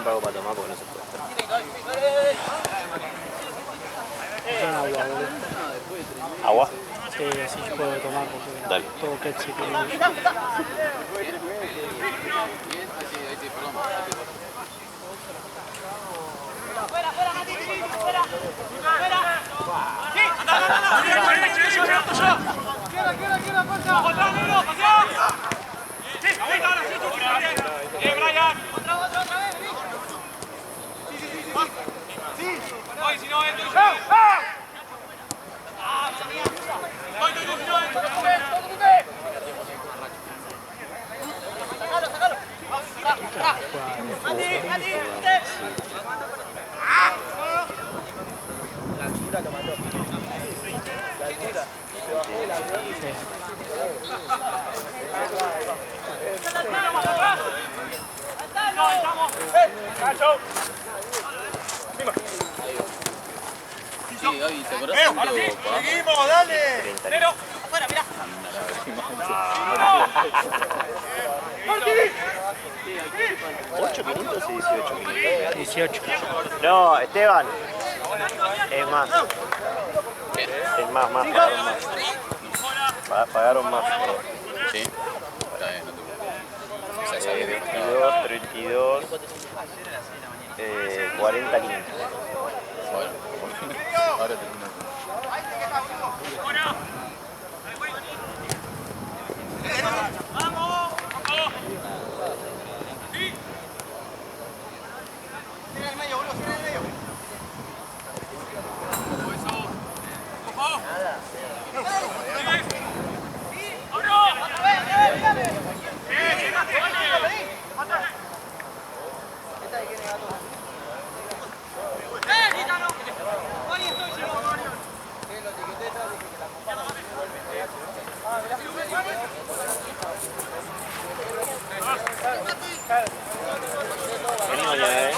comprar algo para tomar porque no se puede. ¿Agua? Sí, así puedo tomar porque dale. Todo Pepsi. Sí, hoy te acordás un poco. Seguimos, dale. Pero, afuera, mirá. 8 minutos y 18 minutos. 18. No, Esteban. Es más. Es más. Pagaron más. Sí. Está bien, no te preocupes. 22, 32, 40, 15. Bueno, ahora termina. Vení mañana, ¿eh?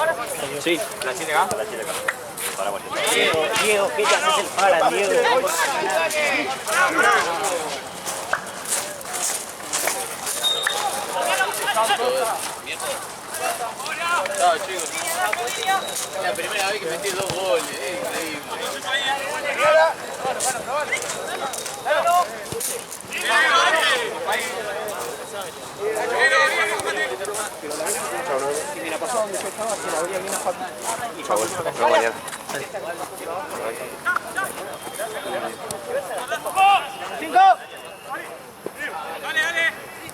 Sí. ¿La 7 acá? La 7 acá. Para Diego, ¿qué te haces el para, Diego? Chao, chicos. Es la primera vez que metí 2 goles. Increíble.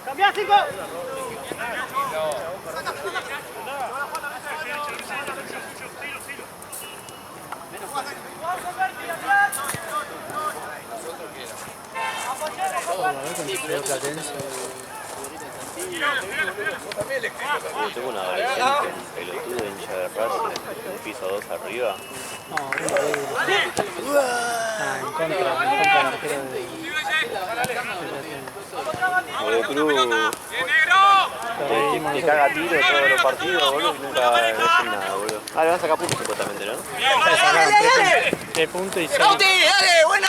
¡Cambia, 5! Tengo una adolescente, pelotudo, hincha de Racing, un piso 2 arriba. No, en contra del arquero Boludo, Cruz. Te caga tiro todos los partidos, boludo, y nunca hace nada, boludo. Ah, le van a sacar puntos supuestamente, ¿no? de sacaron 3 puntos y 6. ¡Dale, buena!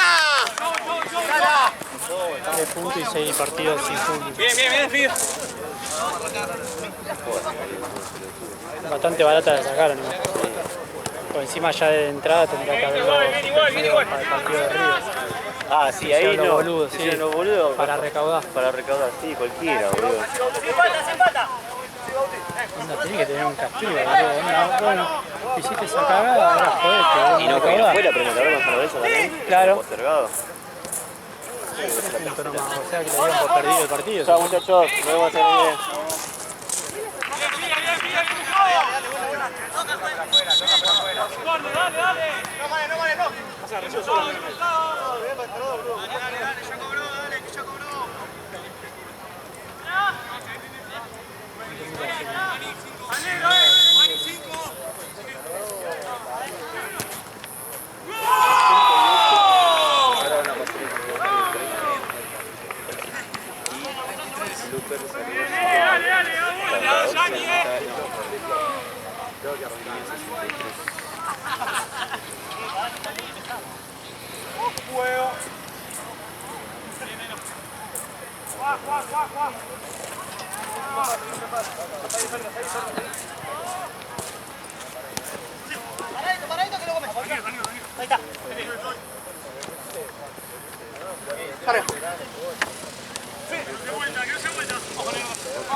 3 puntos y 6 partidos sin puntos. Bien, Fir. Bastante barata la sacaron, ¿no? Por encima ya de entrada tendría que haberlo para el partido de Río. Ah, sí, ahí no. Boludos, sí. Los boludos. Para recaudar. Para recaudar, sí, cualquiera, boludo. Onda, tenés que tener un castigo, boludo. Bueno, hiciste esa cagada, ahora jodete. Y no caí afuera, pero me cagaron con eso también. Claro. Postergado. 3 puntos nomás, o sea que le dieron por perdido el partido. Chao, muchachos, nos vemos en el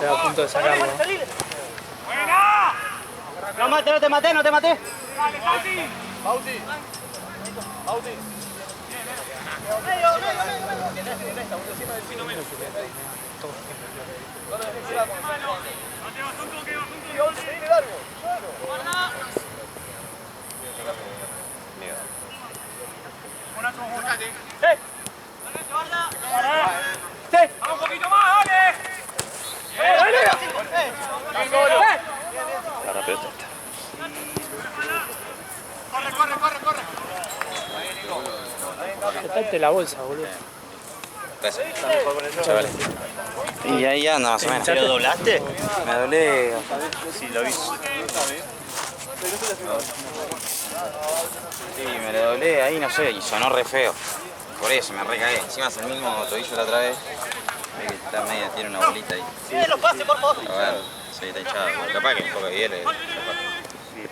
Estoy a punto de sacarlo. No mate, no te maté, no te maté. Bauti. ¡Vamos un poquito más, dale! La pelota está. Corre. Apretate la bolsa, boludo. Chavales. Y ahí anda más o menos. ¿Lo doblaste? Me doblé. Sí, lo vi. Sí, me lo doblé ahí, no sé, y sonó re feo. Por eso me recagué. Encima es el mismo tobillo la otra vez. Ve que está media, tiene una bolita ahí. Los pases, por favor. A ver, sí, está hinchado. Capaz que un poco de hielo. Sí,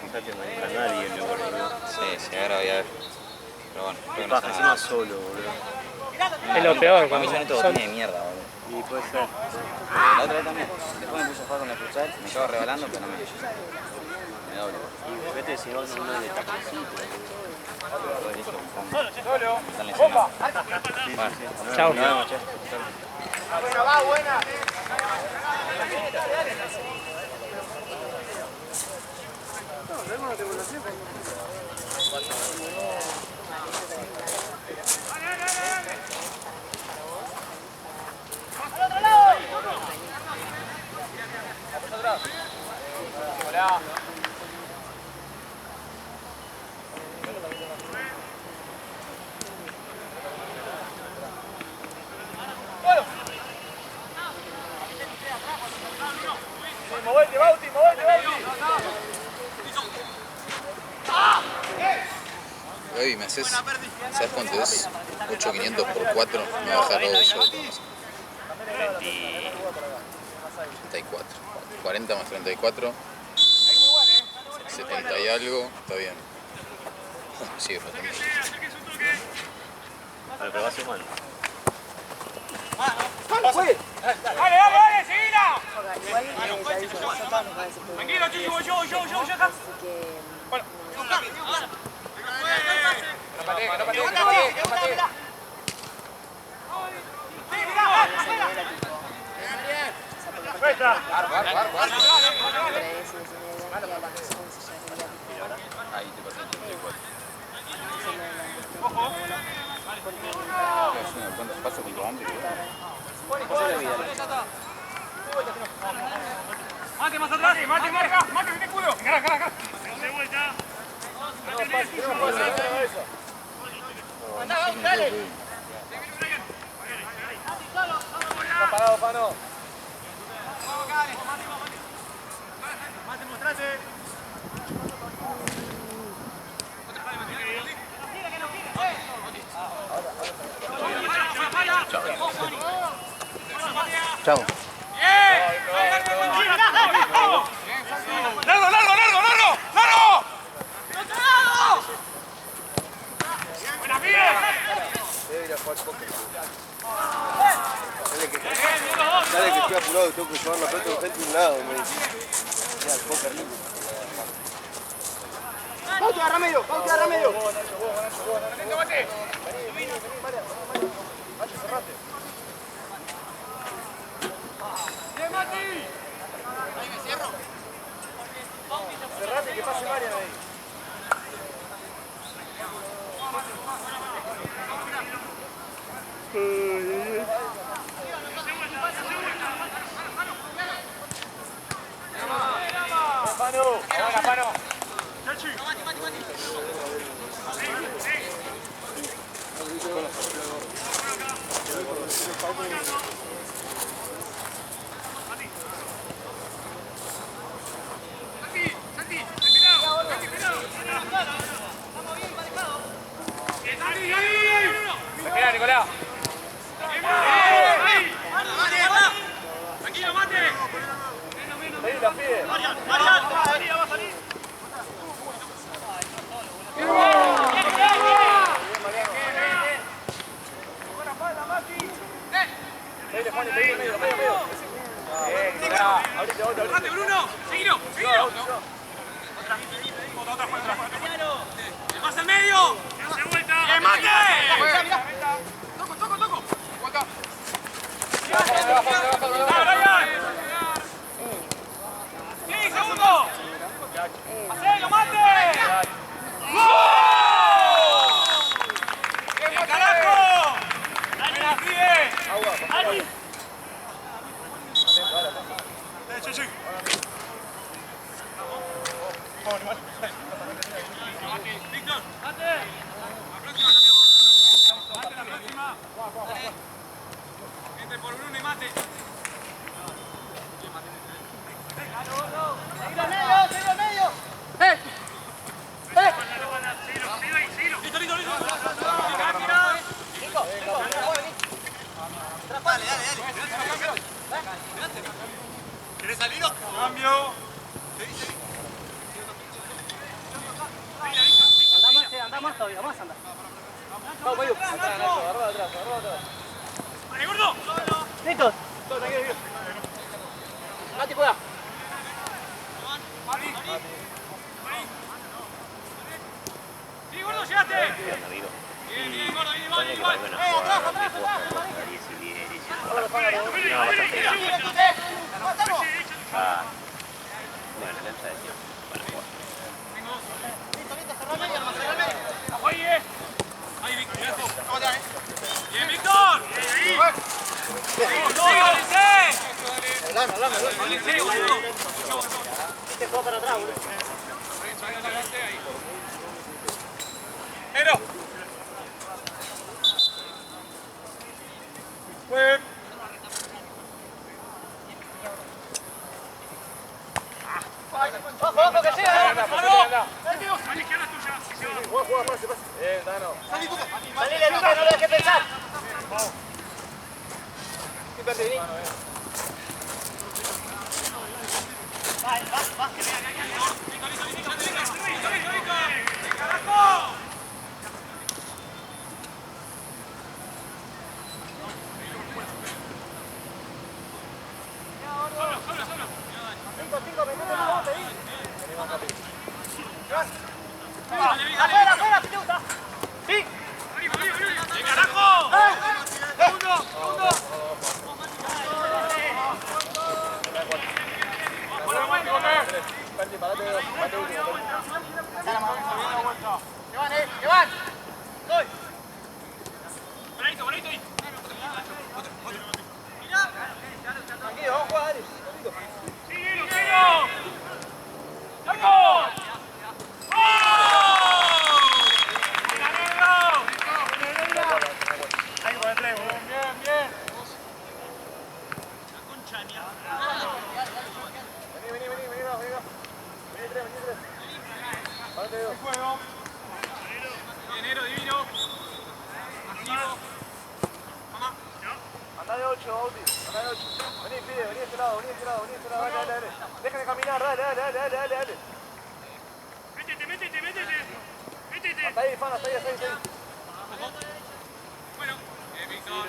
fíjate, no entra nadie, mi boludo. Sí, ahora voy a ver. Pero bueno, creo que no Baja pasa encima nada. solo, boludo. Es lo peor Para mí cuando son estos son... botines de mierda, boludo. Y puede ser. La otra vez también. Después me puse a jugar con la futsal, me acabo rebalando, pero no me doble. Y vete si no uno de taconcito. Están lesionados. Chao. Nos vemos, che. Buena. Movete, Bauti. Gaby, ¿me haces? ¿Sabes cuánto es? 8.500 por 4, me va a dejar los 34. 40 más 34. 70 y algo, está bien. Sí, también. Pero va sumando. Dale, seguila. Tranquilo, Chuchu, yo acá. Bueno. Ahí te pasé el 34. ¿Cuántos pasos con antes? Mate más atrás, mate, vete culo. Acá. De vuelta. Dale. Parado, Pano. Mate, mostrate. Chao. ¡Largo! ¡Buena, bien! Dale que estoy apurado, tengo que llevar la pelota urgente a un lado. Me dice. Ya, el póker lindo. Bauti, Ramiro. Cerrate que pase Marian ahí. Pano. Espera, Nicolás. Tranquilo, mate. Menos. La pide. Marian, va a salir. Buena pala, Mati. Medio. ¡Corrate, Bruno! ¡Seguilo! ¡Seguilo! Otra fuerza. ¡Más al medio! ¡Se vuelta! ¡Que mate! ¡Toco! ¡Aguanta! ¡Brian! ¡Sí, segundo! ¡Hacelo, mate! ¡Bien, carajo! ¡Dale, la pibe! ¡Dale! Sí. Víctor, mate. La próxima. Entre por Bruno y mate. ¡Seguilo al medio! Listo. Dale. ¿Querés salir? Cambio. Anda más todavía, más anda. Vamos, Mayu. Atrás. ¡Vale, gordo! ¡Listo! Mati, juega. ¡Sí, gordo, llegaste! Bien, gordo, igual. Oye, ahí, Víctor. Bien, Víctor. Este juego para atrás, boludo. Pero. Ojo, que llega. Salile, Lucas, no lo dejes pensar. Afuera, piluta. Sí. ¡De carajo! ¡Segundo! Llevan. Voy. Bonito ahí. Tranquilo, vamos a jugar, dale. ¡Sigue! ¡Vamos! Enero divino. Activo. Mamá. Andá de 8, Bauti. Andá de 8. Vení, pide, vení de este lado. Dale. Déjame caminar, dale. Métete. Hasta ahí, fan, hasta ahí. Bueno. Víctor.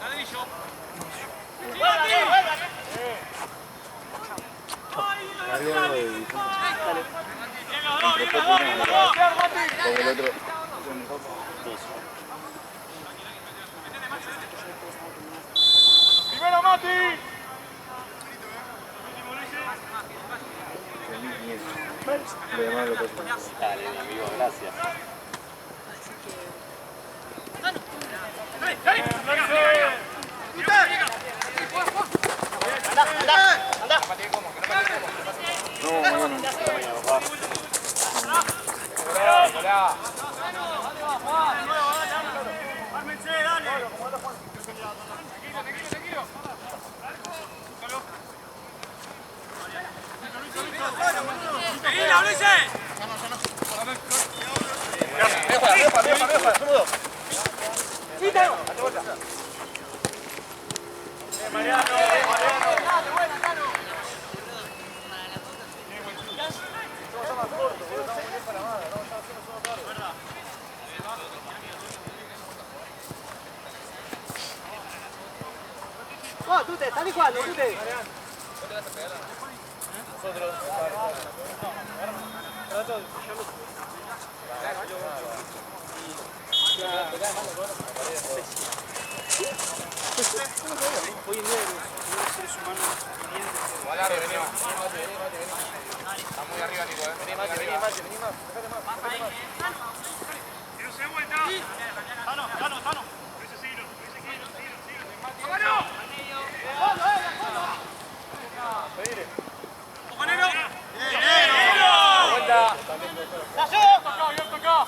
Ladrillo. Bien los dos. Porque el otro. ¡Primero, Mati! Dale, amigo, gracias. Anda. ¡Ármense, dale! ¡Seguila, Ulises! Sí, tengo. Oh, Tute, salí jugando, Tute. Hoy en día los seres humanos Está muy arriba, Nico, Vení más. ¡No se vuelta! ¡Tano! Ese siglo. ¡Vámonos! ¡Compañero! Vuelta. ¡Bien tocado!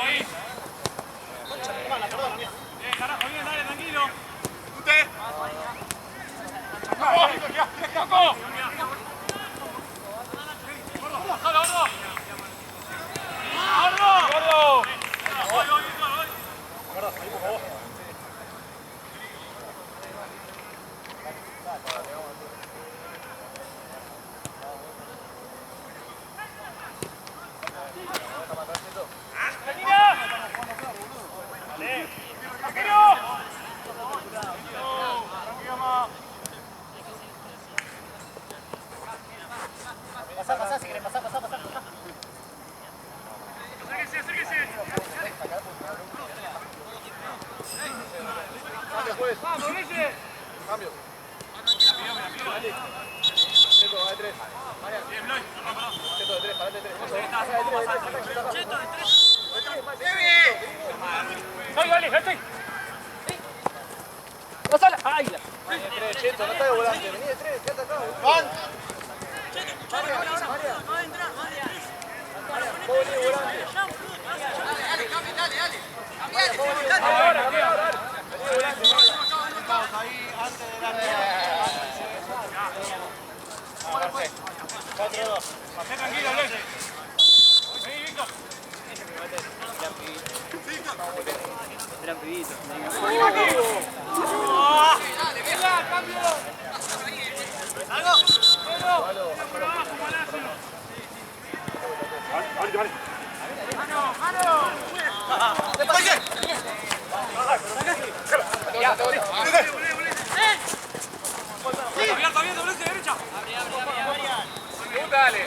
Ahí. Bien, carajo, bien, dale, tranquilo. ¡Usted! ¡Vamos! ¡Coco! ¡Gordo! Pasá, si querés, pasá. Acérquese. ¡Vamos, Reyes! Cambio. Cheto, de 3. Bien, Bloy. Cheto de 3, parate de 3. Cheto de 3. ¡Dale, vete! ¡Gonzalo! ¡Ay! Cheto, no está de volante. Vení de 3, quédate acá. ¡Van! Pasé tranquilo, Bloy. Vení, Víctor. eran pibitos. Abierto, derecha. Dale.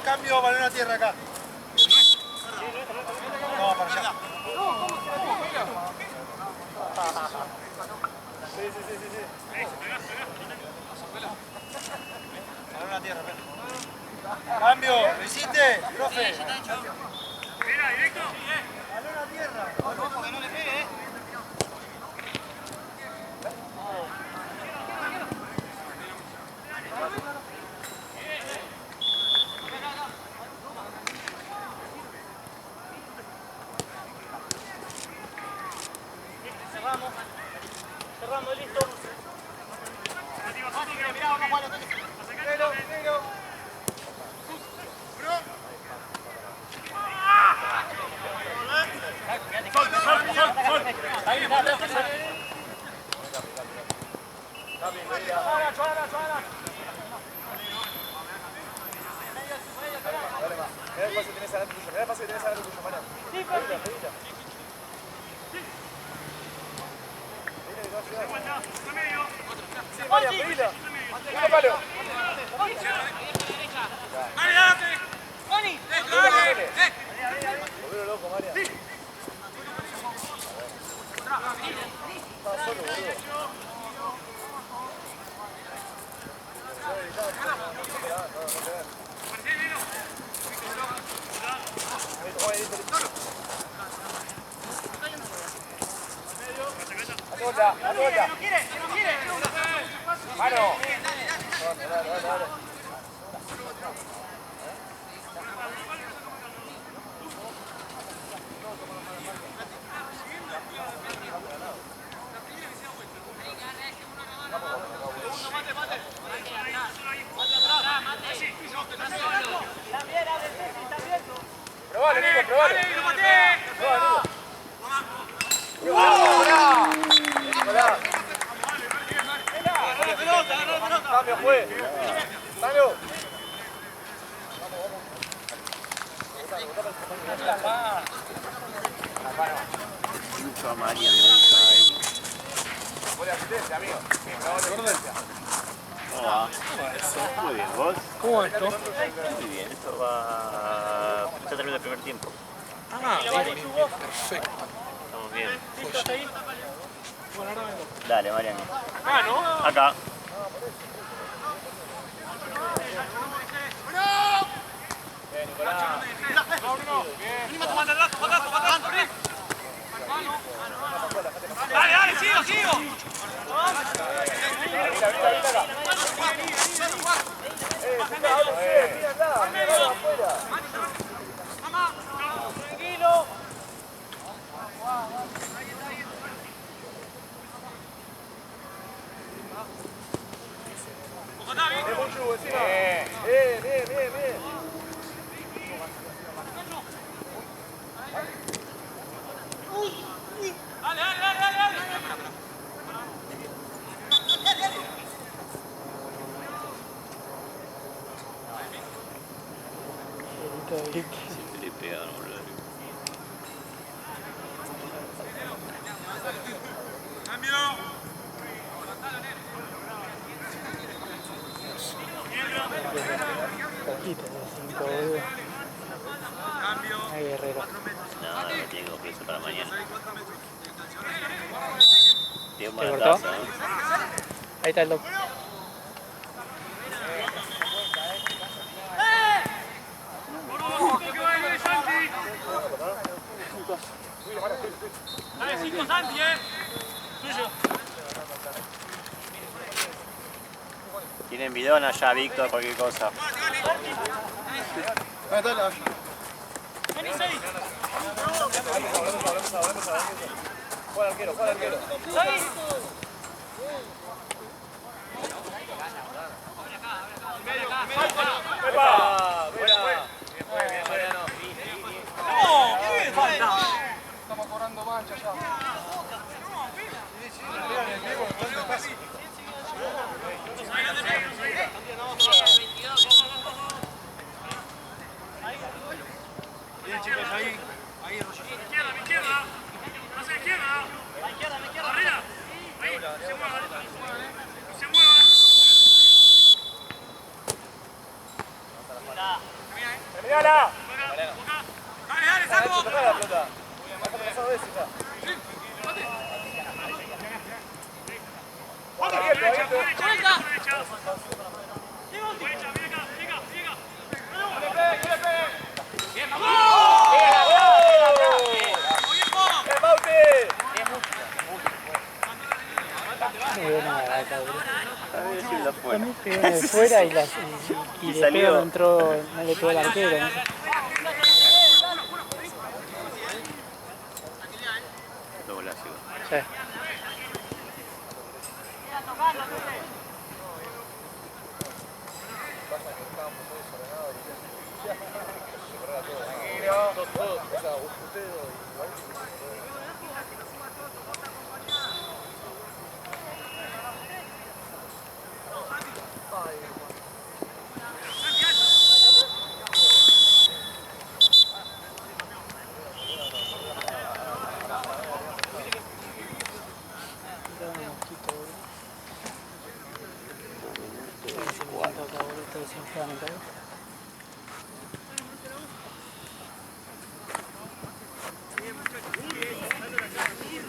Cambio, balón a tierra acá. No, para allá. Balón a tierra, Cambio, ¿lo hiciste, profe? Mira, directo. Balón a tierra. Ojo, que no le pegue, Cerramos, listo. Mirá, vamos a jugar los dos. Ahí, Mirá el pase que tenés adelante tuyo, Mariano. Sí, Mariano, pedila. Pedila, palo. Volvelo loco, Mariano. Estaba solo, boludo. ¡Dale, vuelta! no quiere. ¡Mano! Dale. Probale, Nico, probale. ¡Bravo! Cambio, fue. Cambio. Mucho a María Andrés ahí. Buena asistencia, amigo. ¿Cómo va? Muy bien, ¿vos? ¿Cómo va esto? Muy bien, esto va... Ya terminó el primer tiempo. Perfecto. Estamos bien. ¿Estás ahí? Bueno, ahora vengo. Dale, Mariano. Ah, ¿no? Acá. Dale, dale, sigo, sigo. Tranquilo. Bien. Siempre le pegan, boludo. Poquito, 5 boludo. Ay, Guerrero. No, no tengo peso para mañana. Tengo ¿Te mala cortó? taza, ¿eh? Ahí está el doc. Dale, 5 Santi, tuyo. Tienen bidón allá, Víctor, cualquier cosa. Vení, 6. Juega arquero. 6. ¡Epa! ¡Buena! Bien, Mariano. ¡No! ¿Qué falta? Estamos cobrando mancha ya. Bien, chicos, ahí. Ahí, Roger. Mi izquierda. Hacia la izquierda. La izquierda. Arriba. Ahí, se muevan. Se muevan. ¡Terminala! Dale, saco. Toca la pelota. Has pasado de eso ya. Derecha. Bien, vamos. Muy buena la gata, boludo. A ver si lo fue. A mí pegó de fuera y Y le salió. pegó, no entró, no le pegó al arquero. ¿No? Luego la sigo. Sí.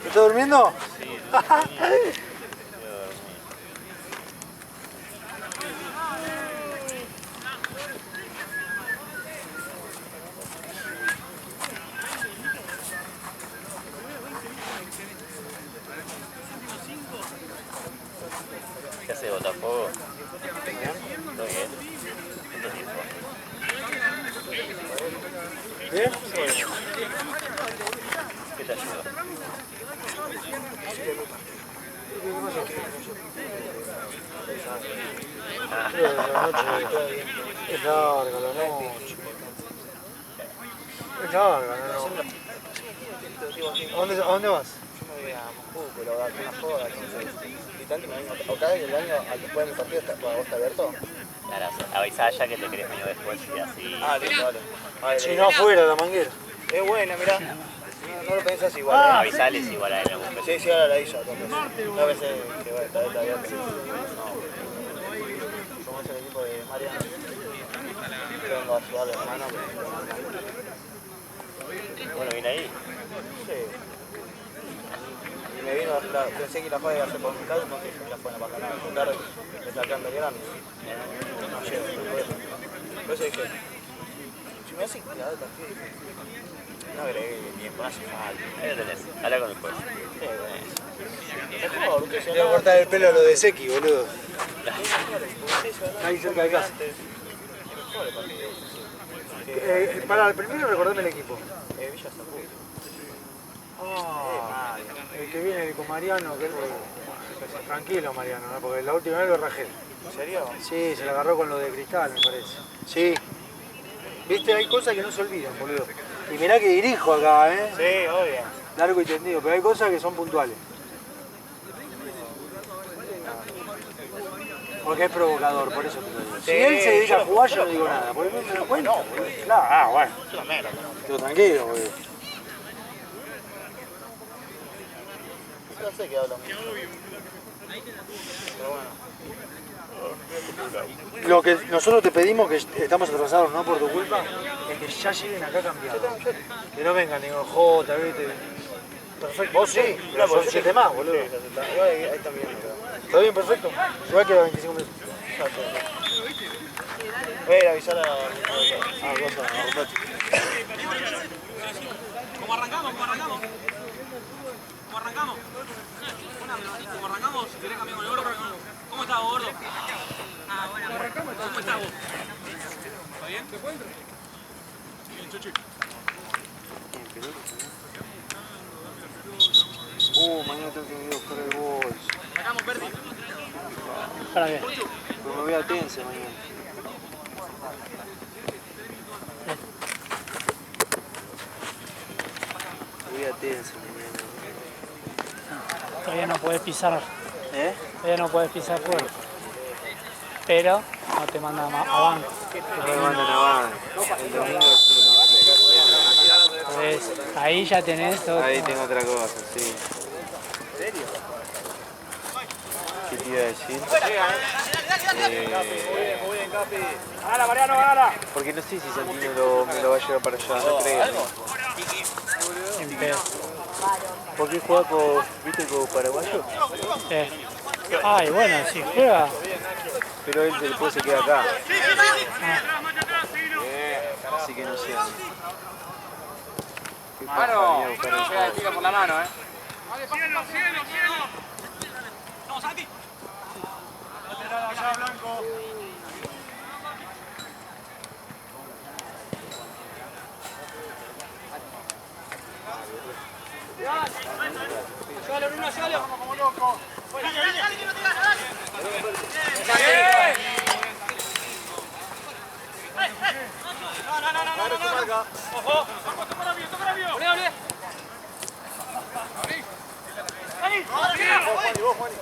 ¿Estás durmiendo? ¿Qué hace Botafogo? ¿Todo bien? ¿Cuánto tiempo? ¿Bien? ¿Qué te ayuda? Es larga la noche. Es larga la noche. ¿A dónde vas? ir a Moscú, pero da una joda, entonces. Y tanto me vengo acá y el año después de mi partido está abierto. Claro, avisá ya que te querés venir después y así. Ah, listo, vale. Si no fuera la manguera. Es buena, mirá. No lo pensás igual. Avisales igual a él. Sí, ahora la hizo. Una vez que va a estar abierto. Como es el equipo de Mariano. Yo vengo a ayudarle la mano. Bueno, viene ahí. Sí. Y me vino, pensé que la fue a hacer por mi casa, no sé si la fue a para nada. Esta tarde le sacan de grande. No llego, por eso dije, si me hace clavar el partido, no agregué tiempo, no hace falta. Ahí lo tenés, habla con el juez. Mejor, que Le voy a cortar el pelo a lo de Seki, boludo. Ahí cerca de casa. Para el primero recordame el equipo. Villa Zapú. Ah, el que viene con Mariano, que tranquilo Mariano, ¿no? Porque la última vez lo rajé. ¿En serio? Sí, se la agarró con lo de Cristal, me parece. Sí. Viste, hay cosas que no se olvidan, boludo. Y mirá que dirijo acá, ¿eh? Sí, obvio. Largo y tendido, pero hay cosas que son puntuales. Porque es provocador, por eso te lo digo. Si él se dedica a jugar, yo no digo nada, porque no me lo cuenta. Claro, bueno. Es una mierda. Estoy tranquilo, boludo. No sé qué hablan. Pero bueno. Lo que nosotros te pedimos, que estamos atrasados, no por tu culpa, es que ya lleguen acá cambiados. Que no vengan ningún J, ¿viste? Perfecto. Vos sí, pero son 7 más, boludo. Ahí está bien. ¿Está bien? Perfecto. Igual queda 25 minutos. Voy a ir a avisar a Rosa, a Roberto. ¿Cómo arrancamos? ¿Cómo arrancamos? Si querés cambiar con el gordo, ¿cómo estás, gordo? Ah, bueno. ¿Cómo estás vos? ¿Está bien? ¿Te encuentras? Bien, Chochi. Mañana tengo que ir a buscar el bolso. Sacamos, Perdi. ¿Para qué? Porque me voy a Tense mañana. Voy a Tense mañana. Todavía no puedes pisar, ¿Eh? todavía no puedes pisar fuera. Pero no te mandan a banco. No me mandan a banco. El domingo Pues ahí ya tenés todo. ahí tengo otra cosa, sí. ¿En serio? ¿Qué te iba a decir? ¡Ganala, Mariano, ganala! Porque no sé si Santino me lo va a llevar para allá, no creo. En pedo. ¿Por qué juega con, viste, con paraguayo? Sí. Ay, bueno, si juega. Pero él después se queda acá. Así que no sé. Mano, llega el tiro por la mano, ¡Cielo! ¡Vamos, Santi! Lateral allá, Blanco. ¡Llévalo, Bruno, llévalo! ¡Vamos como loco! ¡Dale, que no te gana, dale! No. ¡Ojo! ¡Toca rápido! ¡Olé! ¡Dani! ¡Vos, Juani!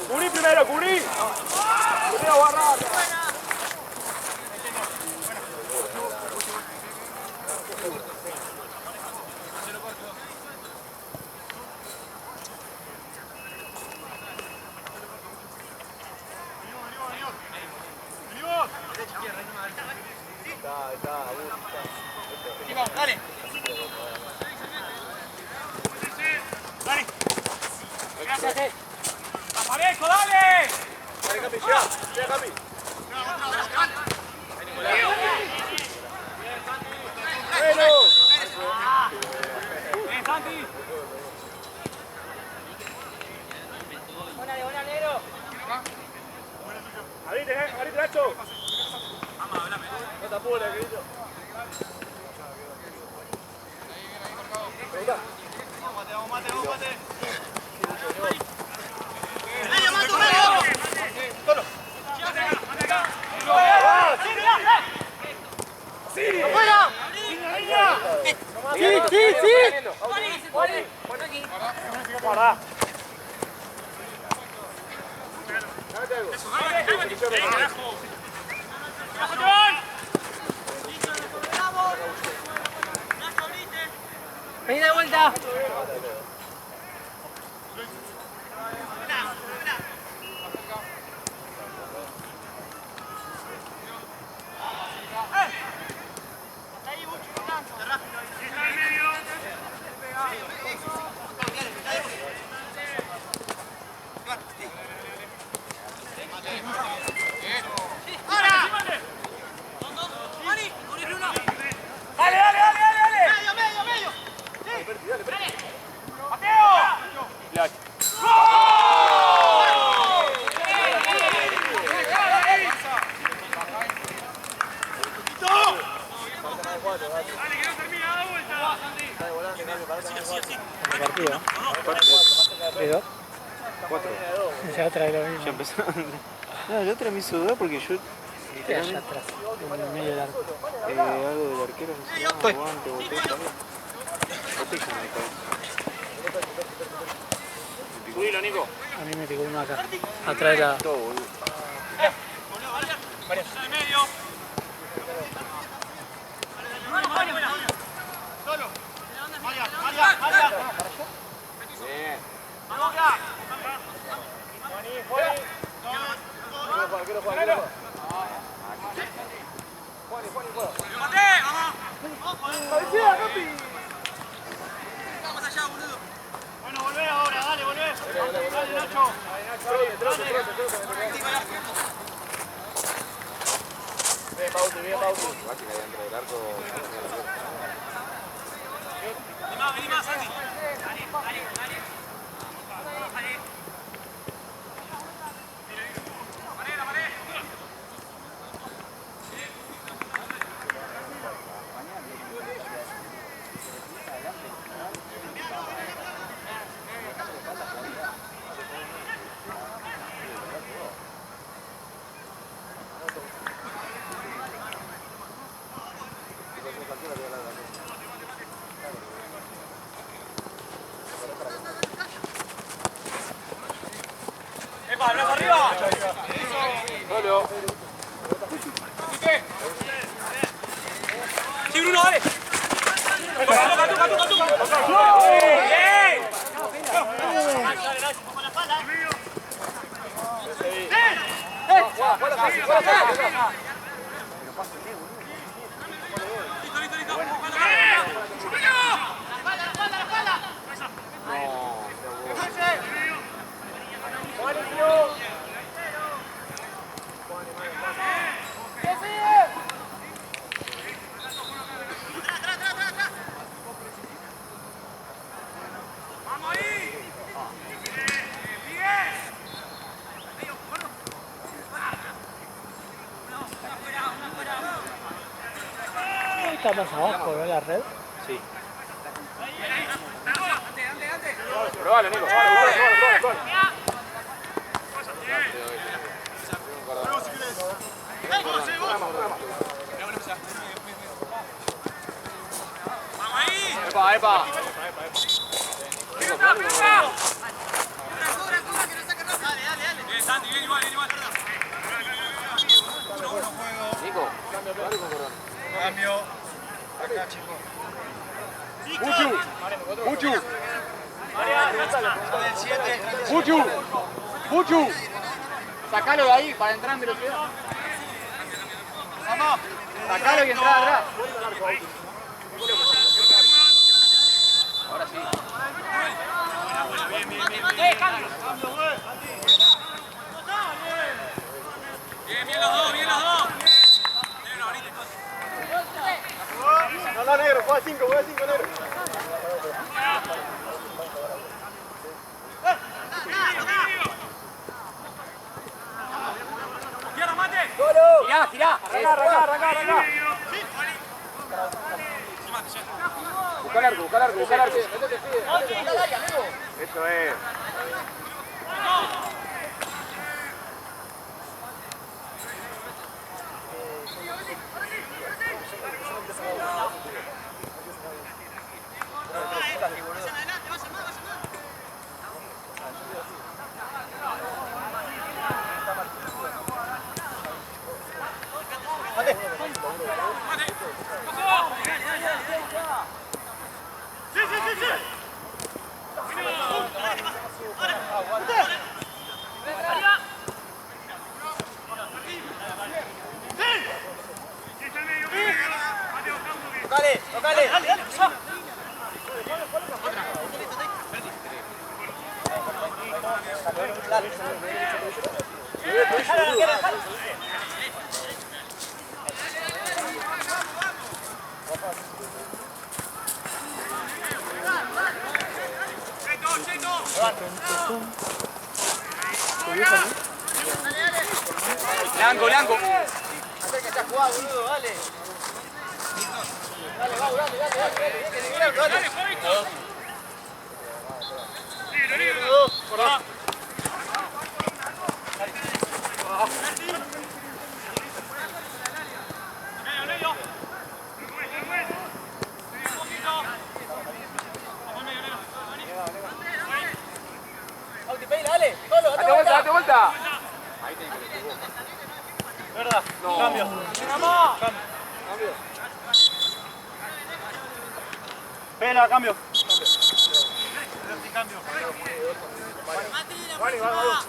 ¡Cubrí primero, cubrí! ¡Cubrí a guardar! Dale. Dale. Gracias. Aparezco, dale. Dale, Capi, llega, Capi. Bien, Santi. Buena, negro. Abrite, Nacho. No te apures, querido. Mate. Guarda. Vení de vuelta. Partido. ¿2? 4. Ya trae lo mismo. Ya empezaron. No, la otra me hizo dudar porque yo Allá atrás, en el medio del arco. algo del arquero no sé, guante, botella. Botella me parece. Subilo, Nico. A mí me picó uno acá. Atrás de la... Todo, boludo. Bueno, volvé ahora, dale, volvé. Dale, Nacho. Bien, Bauti, bien, Bauti. Dentro del arco. Vení más, Santi. ¡Habla arriba! Solo. ¡Sí, Bruno, dale! Está más abajo, ¿no? La red. Sí. Probalo, Nico. Probalo. ¡Epa, epa! Bien, Santi, bien igual, bien igual. Nico. Cambio. Acá, chicos. ¡Puchu! Sacalo de ahí para entrar en velocidad. Sacalo y entrar atrás. Ahora sí. Bien los dos, bien los dos. No, negro, juega 5, negro. ¡Tierra, mate! Girá. Arrancá. Busca el arco. Métete, pide. Eso es. dale. Sí, sí, sí, sí. Tocale, tocale. Dale, dale, Blanco, blanco. Hacer que está jugado, boludo, dale. Dale, Bau, dale, dale, dale, dale. Dale, solo, date vuelta. Date vuelta. ¿Verdad? No. Cambio. Cambio. Pela, cambio. Cambio. Vale, va.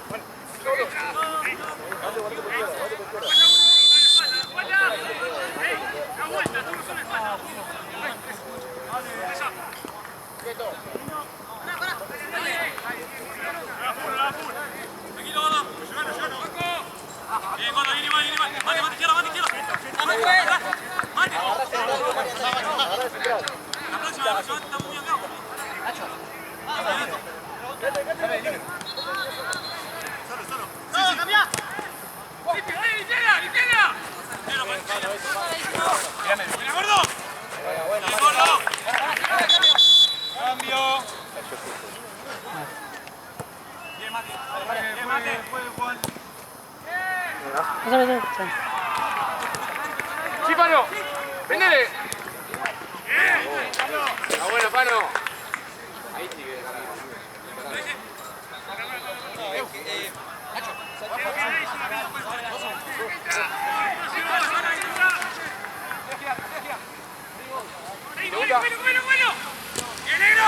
Bien, Gordo, viene mal. Mate, izquierda. Mate. La próxima está muy bien, Gabo. Solo. ¡No, cambia! ¡Izquierda! ¡Mira, Gordo! ¡Bien, Gordo! ¡Cambio! Bien, Mate. Puede, Juan. Sí, Pano. Prendele. Está bueno, Pano. Ahí sí que ganar. ¡Bueno! ¡Bien, negro!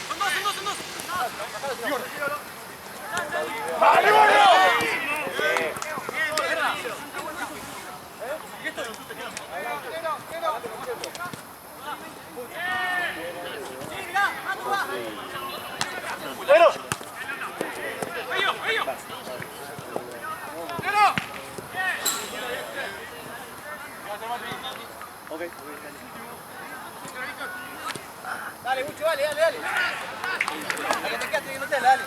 Son dos. ¡Vale, Gordo! Bueno. Dale, Mucho, dale. Dale, te quedaste que no te dale.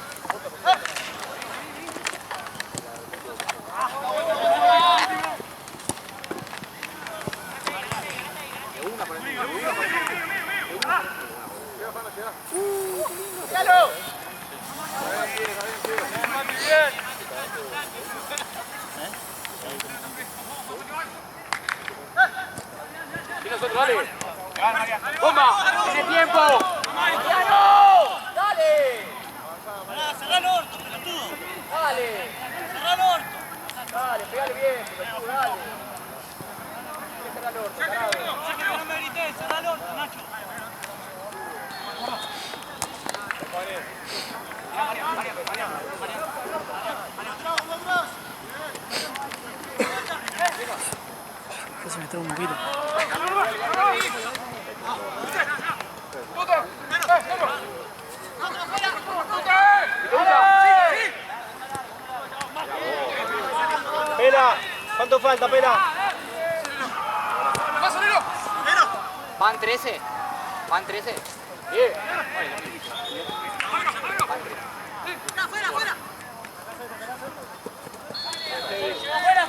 Y nosotros, dale. ¡Bomba! ¡Tiene tiempo! ¡Mariano! ¡Dale! ¡Cerrá el orto, pelotudo! ¡Dale! ¡Cerrá el orto! Dale, pegale bien, pelotudo, dale. Cerrá el orto, tarado. No me grites, cerrá el orto, Nacho. Se me trae un poquito. Pela, ¿cuánto falta, Pela? Van 13. Bien.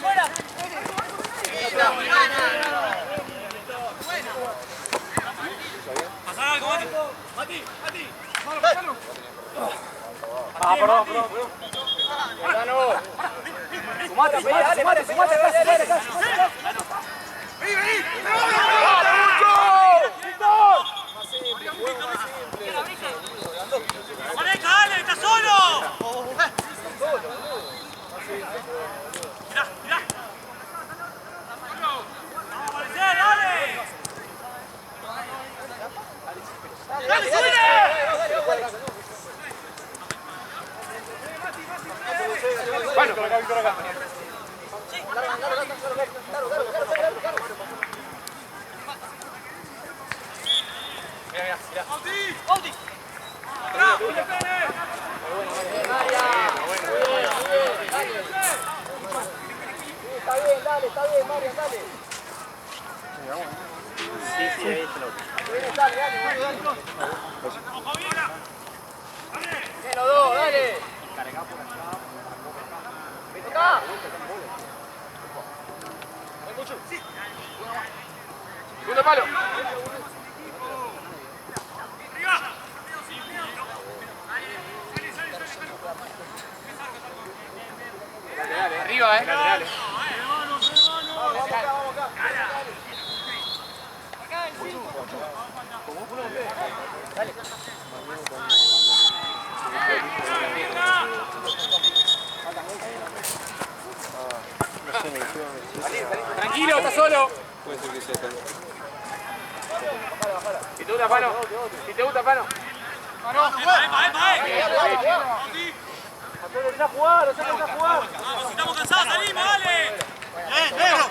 ¡Fuera! ¡Pasar algo, Mati! Ah, perdón. Sumate, dale. ¡Maneja, dale! ¡Estás solo! Mirá. Está bien, Marian, dale. Sí, ahí está lo otro. Dale, dale. Los dos, dale. Me toca. Hay mucho. Segundo palo. Laterales. Arriba, laterales. Vamos acá. Dale. Tranquilo, está solo. Puede ser que sea tan... Si te gusta, Pano. Si te gusta, Pano. Deja jugar, deja jugar. Vamos, si estamos cansados, salimos, dale. Negro.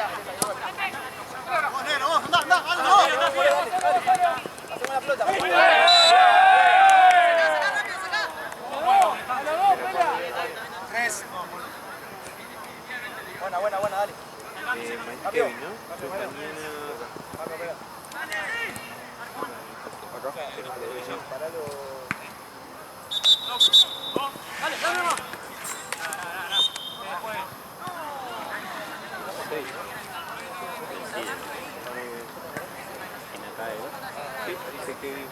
Negro, vos, anda, Hacemos la pelota. Buena, dale. Kevin, ¿no? Dice Kevin.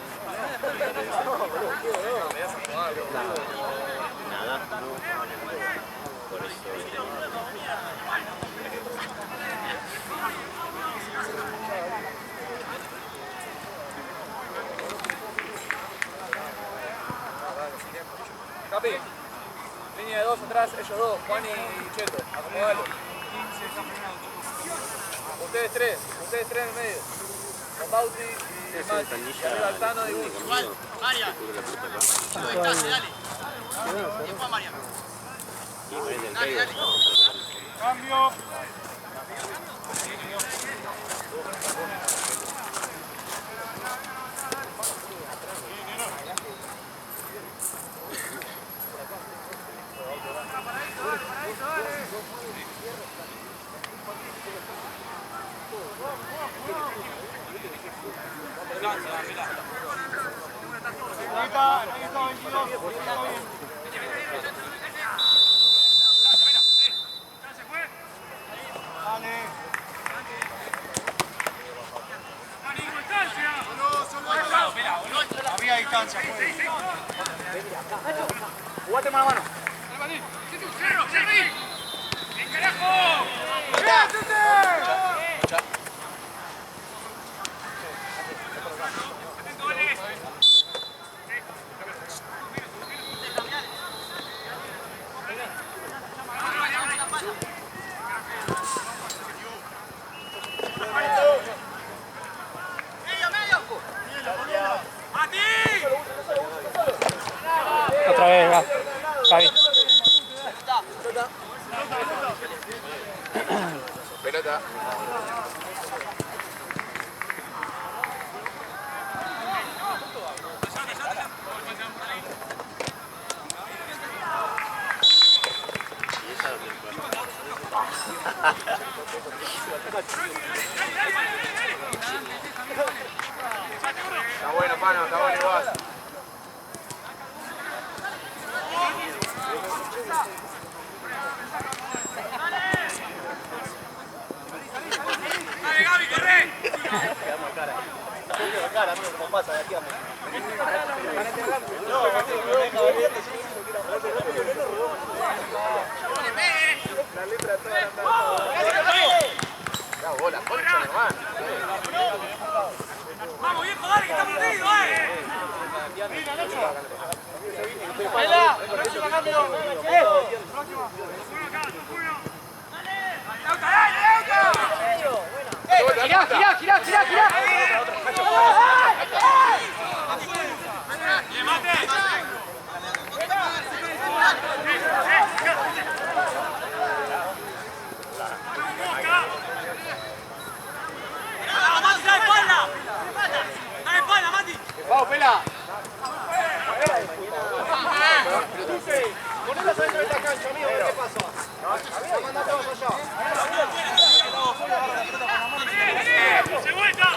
Nada. Por eso. Capi, línea de dos atrás, ellos dos, Juan y Cheto, acomodalo. Ustedes tres en el medio. Con Bauti y Mati, y arriba Altano y Gus. Igual, Marian. Dale. Después Marian. Dale. Cambio. Había distancia. Jugate mano a mano. ¡Cerro! ¡En carajo! Otra vez, va. Javi. Pelota. Está bueno, Pano, está bueno igual. ¡Dale, Gaby, corre! Cara, amigo, como pasa de aquí a mí. La letra toda la bola, concha, hermano. ¡Vamos, viejo, dale, que está perdido, ¡Girá! ¡Bien, mate! Vamos, Pela. Ponelos adentro de esta cancha, amigo, ¿qué pasa? Mandate vos allá. ¡Se vuelta!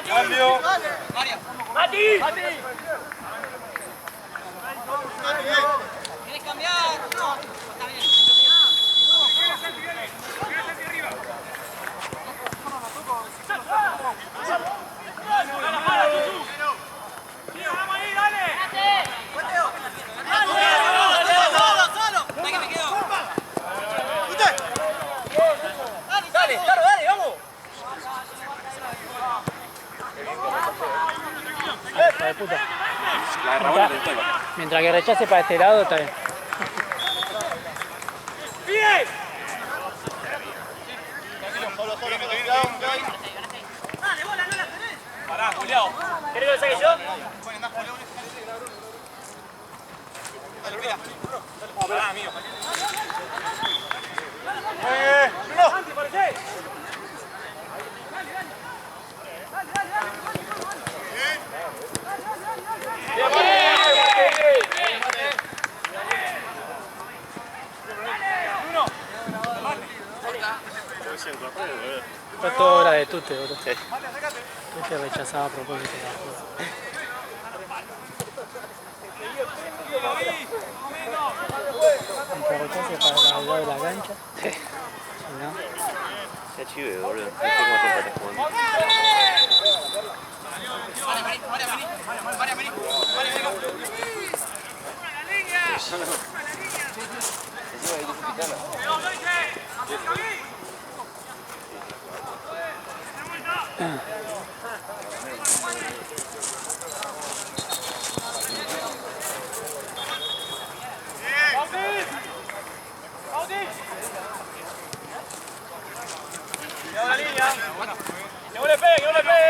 Cambio. ¡Mati! ¿Quieres cambiar? No, está bien. Mientras que rechace para este lado, está bien. ¡Bien! Pará, Julián. ¿Querés que lo saque yo? Pará, mío. Fue toda hora de Tute, boludo. Tute rechazaba a propósito la jugada. Aunque rechace para el lado de la cancha. Si no, Qué chive, boludo. No sé cómo te estás jugando.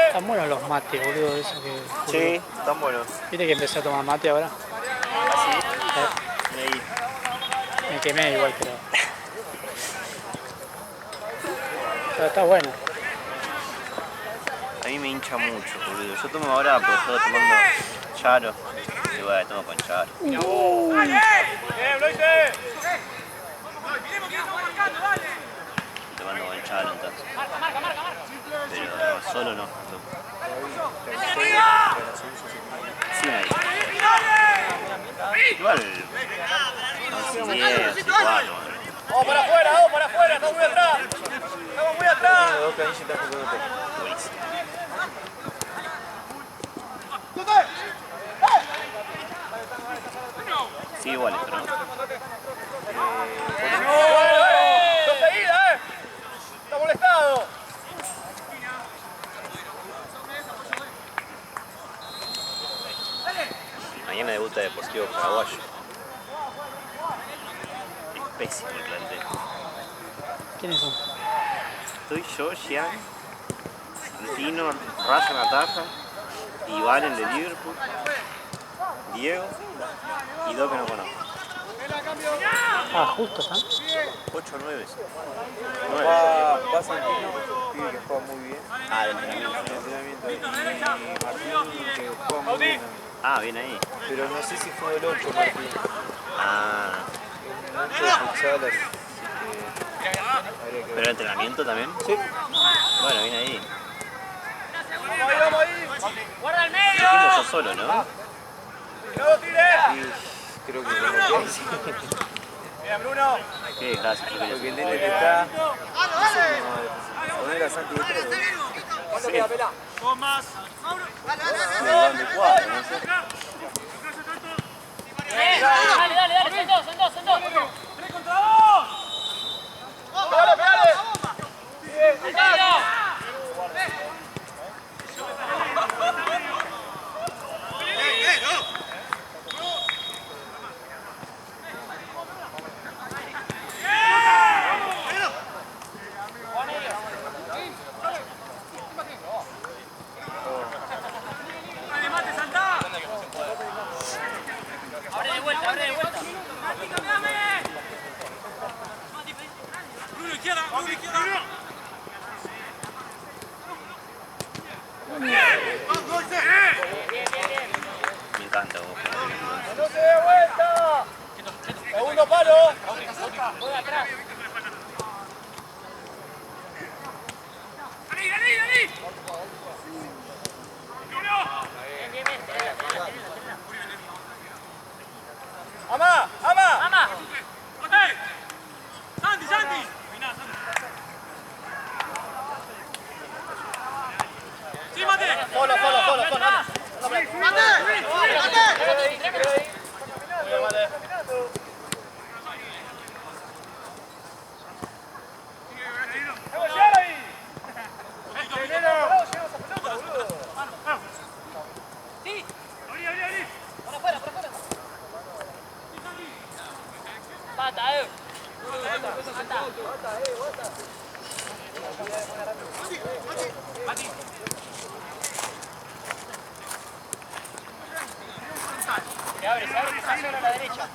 están buenos los mates, boludo, eso que... Sí, están buenos. ¿Viste que empecé a tomar mate ahora? Ahí. Me quemé igual, pero está bueno. A mí me hincha mucho, boludo. Yo tomo ahora porque estoy tomando charo. Y bueno, tomo con charo. Tomando con charo entonces. Pero no, solo no. Sí, ahí. Igual. No, 10, 4. Vamos para afuera, estamos muy atrás. Estamos muy atrás. Buenísimo. Sí, igual esto, ¿no? ¡Dos seguidas, ¡Está molestado! Mañana debuta Deportivo Paraguayo. Es pésimo el plantel. ¿Quiénes son? Estoy yo, Gian, Santino, Ryan Ataja, Iván el de Liverpool, Diego y dos que no conozco. Ah, justo, ¿sabes? 8 o 9. Va Santino, pibe que juega muy bien. Ah, del entrenamiento. Y Martín que juega muy bien. Ah, bien ahí. Pero no sé si fue el 8 Martín. Ah, Un 8 de futsal, así que habría que ¿pero ver. entrenamiento también? Sí. Bueno, bien ahí. Vamos ahí. ¡Guarda el Imagino medio! yo solo, ¿no? ¡No lo tires! Y creo que con lo que hice. Bien, Bruno. Qué desgracia, yo quería Porque el ser nene que está. Poner a Santi de 3. ¿Cuánto queda, Pela? Dos más. Van de 4, no sé. Dale, son dos. ¡Tres contra dos! ¡Pegale! ¡Abre de vuelta! Palo, palo. ¡Dale, dale, dale! ¡Ama! ¡Ama! ¡Santi, Santi! ¡Sí, Mate! Solo. Se abre, a la derecha.